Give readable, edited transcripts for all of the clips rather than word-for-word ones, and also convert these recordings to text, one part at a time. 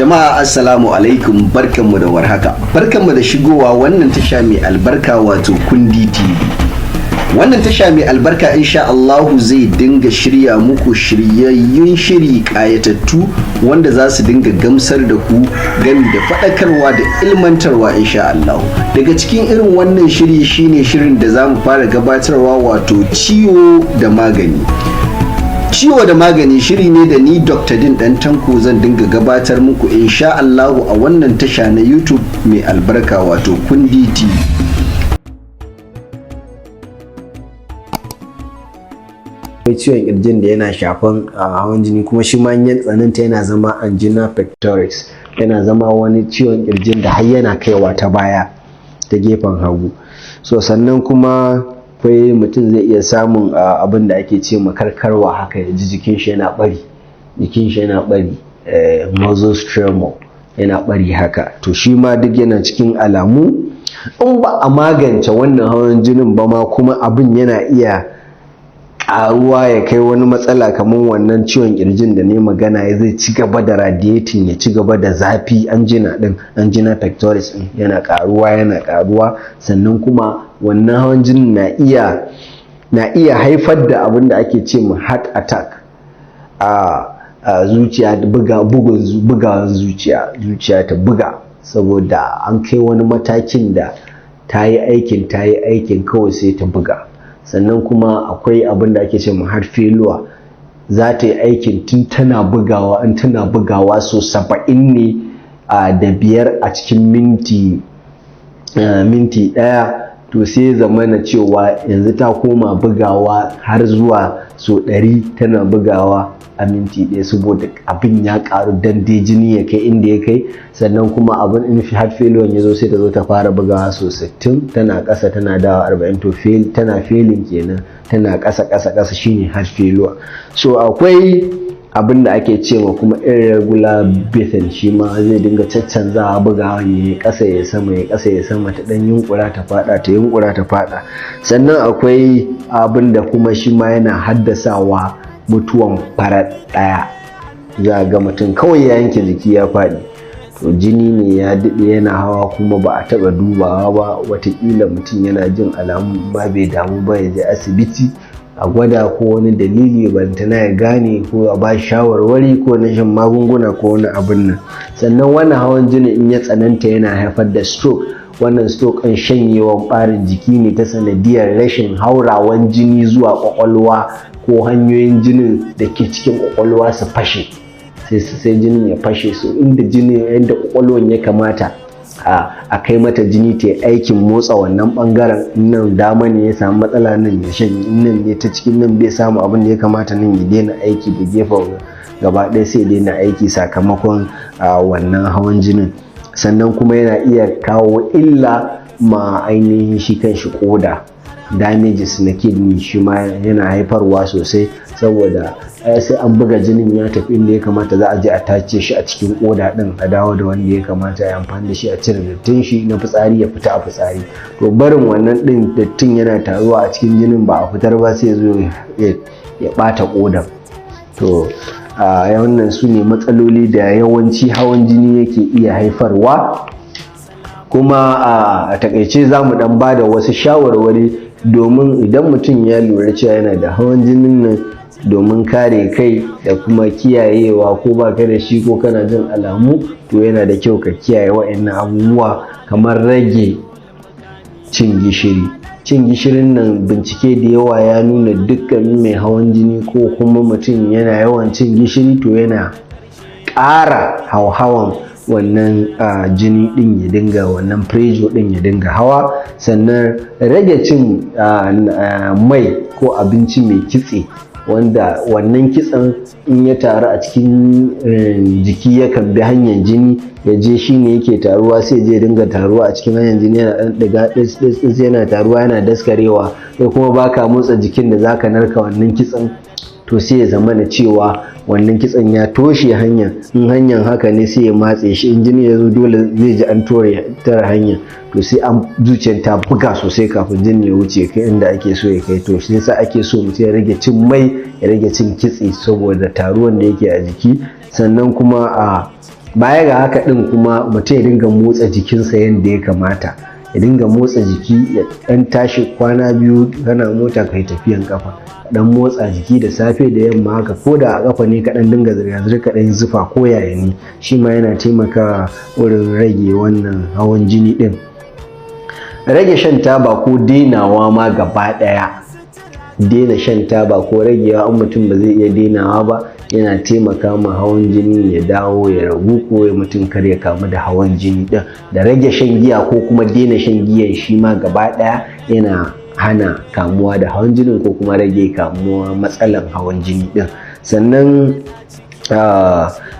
Jama'a assalamu alaikum, barkanmu da warhaka. Barkanmu da shigowa wannan tasha mai albarka wato Kundi TV. Wannan tasha mai albarka insha Allahu zai dinga shirya muku shiryayyun shiri kayatattu wanda za su dinga gamsar da ku gami da faɗakarwa da ilmantarwa insha Allahu. Daga cikin irin wannan shiri shine shirin da zamu fara gabatarwa wato ciwo da magani. Ciwo da magani shiri ne da ni Dr. Deendantanko zan dinga gabatar muku insha Allahu a wannan tasha na YouTube mai albarka wato Kundi TV. Akwai ciwon kirjin da yana shafan hawan jini kuma shi ma yan tsananta yana zama angina pectoris, yana zama wani ciwon kirjin da har yana kaiwa ta baya ta gefen hagu. So sannan kuma akwai mutum zai iya samun abin da ake ce makarkarwa haka ya ji jikin shi yana bari muscle tremor yana bari haka, to shi ma duk yana cikin alamu. In ba a magance wannan hawan jinin ba ma kuma abin yana iya ƙaruwa ya kai wani matsala kamar wannan ciwon kirjin da ne magana, ya zai ci gaba da radiating, ya ci gaba da zafi, angina pectoris din yana ƙaruwa sannan kuma wannan hawan jinin na iya haifar da abin da ake ce ma heart attack, a zuciya da bugawan zuciya ta buga saboda an kai wani matakin da ta yi aikin kawai sai ta buga. Sannan kuma akwai abin da ake ce ma heart failure, za ta yi aikin tun tana bugawa, in tana bugawa so 70 ne da 5 a cikin minti ɗaya, to sai zamana cewa yanzu ta koma bugawa har zuwa so 100 tana bugawa a minti ɗaya saboda abin ya ƙaru dan dai jini ya kai inda ya kai. Sannan kuma abin in heart failure ya zo sai ta zo ta fara bugawa so 60 tana ƙasa tana dawa 40, to tana failing kenan, tana ƙasa shine heart failure. So akwai abin da ake cewa kuma irregular breathing, shi ma zai dinga caccanzawa bugawa ya ƙasa ya sama, ta dan yunkura ta fada. Sannan akwai abin da kuma shi ma yana haddasawa mutuwan farat ɗaya, za ga mutum kawai ya yanke jiki ya faɗi, to jini ne ya daɗe yana hawa kuma ba a taɓa dubawa ba, watakila mutum yana jin alamu ba bai damu ba ya je asibiti a gwada ko wani dalili bantana ya gane ko a ba shawarwari ko na shan magunguna ko wani abin nan. Sannan wannan hawan jini in ya tsananta yana haifar da stroke. Wannan stroke ɗin shanyewan ɓarin jiki ne ta sanadiyar rashin haurawan jini zuwa ƙwaƙwalwa ko hanyoyin jinin da ke cikin ƙwaƙwalwa su fashe, sai jinin ya fashe. So inda jini yadda ƙwaƙwalwan ya kamata a kai mata jini ta yi aikin motsa wannan ɓangaren, nan dama ne ya samu matsala nan ya shanye, nan ne ta cikin nan bai samu abin da ya kamata nan ya daina aiki da gefen gaba ɗaya sai daina aiki sakamakon wannan hawan jinin. Sannan kuma yana iya kawo illa ma ainihin shi kanshi koda, damages na kidney shi ma yana haifarwa sosai saboda sai an buga jinin ya tafi inda ya kamata, za a je a tace shi a cikin koda din a dawo da wanda ya kamata ya amfani da shi a cire dattin shi na fitsari ya fita a fitsari. To barin wannan din dattin yana taruwa a cikin jinin ba a fitar ba sai zo ya bata kodan. To wannan su ne matsaloli da yawanci hawan jini yake iya haifarwa. Kuma a takaice za mu dan ba da wasu shawarwari domin idan mutum ya lura cewa yana da hawan jinin nan, domin kare kai da kuma kiyayewa, ko ba ka da shi ko kana jin alamu, to yana da kyau ka kiyaye waɗannan abubuwa kamar rage cin gishiri. Cin gishirin nan bincike da yawa ya nuna dukkanin mai hawan jini ko kuma mutum yana yawan cin gishiri to yana ƙara hauhawan wannan jini din ya dinga, wannan pressure din ya dinga hawa. Sannan rage cin mai ko abinci mai kitse, wanda wannan kitsen in ya taru a cikin jiki yakan bi hanyar jini ya je shi ne yake taruwa, sai je dinga taruwa a cikin hanyar jini, yana dan diga dis yana taruwa yana daskarewa, sai kuma baka motsa jikin da zaka narka wannan kitsen, to sai ya zama na cewa wannan kitsen ya toshe hanya. In hanyar haka ne sai ya matse shi, in jini ya zo dole zai ji an tara hanya, to sai an zuciyar ta buga sosai kafin jini ya wuce kai inda ake so ya kai. To shi yasa ake so mutum ya rage cin mai, ya rage cin kitse saboda taruwan da yake a jiki. Sannan kuma baya ga haka din kuma mutum ya dinga motsa jikinsa yadda ya kamata, ya dinga motsa jiki, ya ɗan tashi kwana biyu kana mota kai tafiyan kafa, dan motsa jiki da safe da yamma haka, ko da a kafa ne kaɗan dinga zirga-zirga kaɗan zufa ko yaya ne, shi ma yana taimakawa wurin rage wannan hawan jini din. Rage shan taba ko denawa ma gaba ɗaya, daina shan taba ko ragewa in mutum ba zai iya denawa ba yana taimaka ma hawan jini ya dawo ya ragu, ko mutum kar ya kamu da hawan jini din. Da rage shan giya ko kuma daina shan giyan shi ma gaba ɗaya yana hana kamuwa da hawan jinin ko kuma rage kamuwa matsalan hawan jini din. Sannan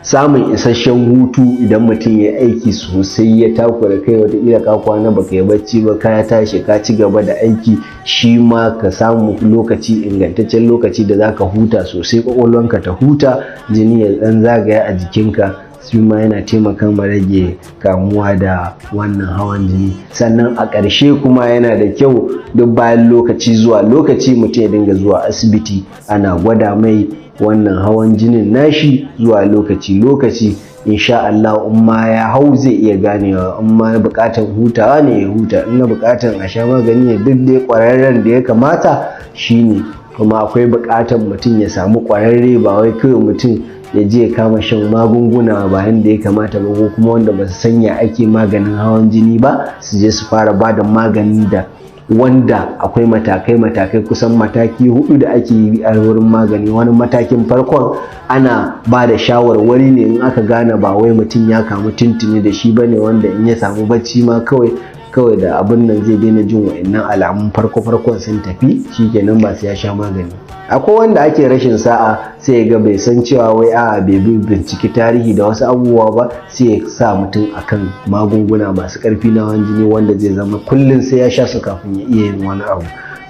samun isasshen hutu, idan mutum ya aiki sosai ya takura kai, wataƙila ka kwana baka yi bacci ba, ka tashi ka ci gaba da aiki, shi ma ka samu lokaci, ingantaccen lokaci da zaka huta sosai, ƙwaƙwalwanka ta huta, jini ya ɗan zagaya a jikinka, shi ma yana taimaka ma rage kamuwa da wannan hawan jini. Sannan a ƙarshe kuma yana da kyau duk bayan lokaci zuwa lokaci mutum ya dinga zuwa asibiti ana gwada mai wannan hawan jinin nashi zuwa lokaci insha Allah. In ma ya hau zai iya ganewa, in ma buƙatar hutawa ne ya huta, in na buƙatar a sha magani ne, duk dai ƙwararren da ya kamata shine. Kuma akwai buƙatar mutum ya samu ƙwararre, ba wai kawai mutum ya je ya kama shan magunguna ba yanda ya kamata ba, ko kuma wanda ba su sanya ake maganin hawan jini ba su je su fara ba da magani da wanda akwai matakai kusan mataki 4 da ake yi a wurin magani. Wani matakin farkon ana ba da shawarwari ne in aka gane ba wai mutum ya kamu tuntuni da shi bane, wanda in ya samu bacci ma kawai da abin nan zai daina jin wa'annan alamun farkon sun tafi, shikenan ba sai ya sha magani. Akwai wanda ake rashin sa'a sai ga bai san cewa wai a'a bai binciki tarihi da wasu abubuwa ba, sai ya sa mutum akan magunguna masu ƙarfi na hawan jini wanda zai zama kullum sai ya sha su kafin ya iya yin wani abu.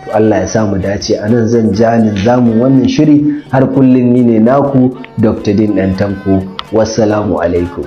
To Allah ya sa mu dace. A nan zan jalin zamu wannan shiri har kullum ni ne naku Dr. Deendantanko. Wassalamu alaikum.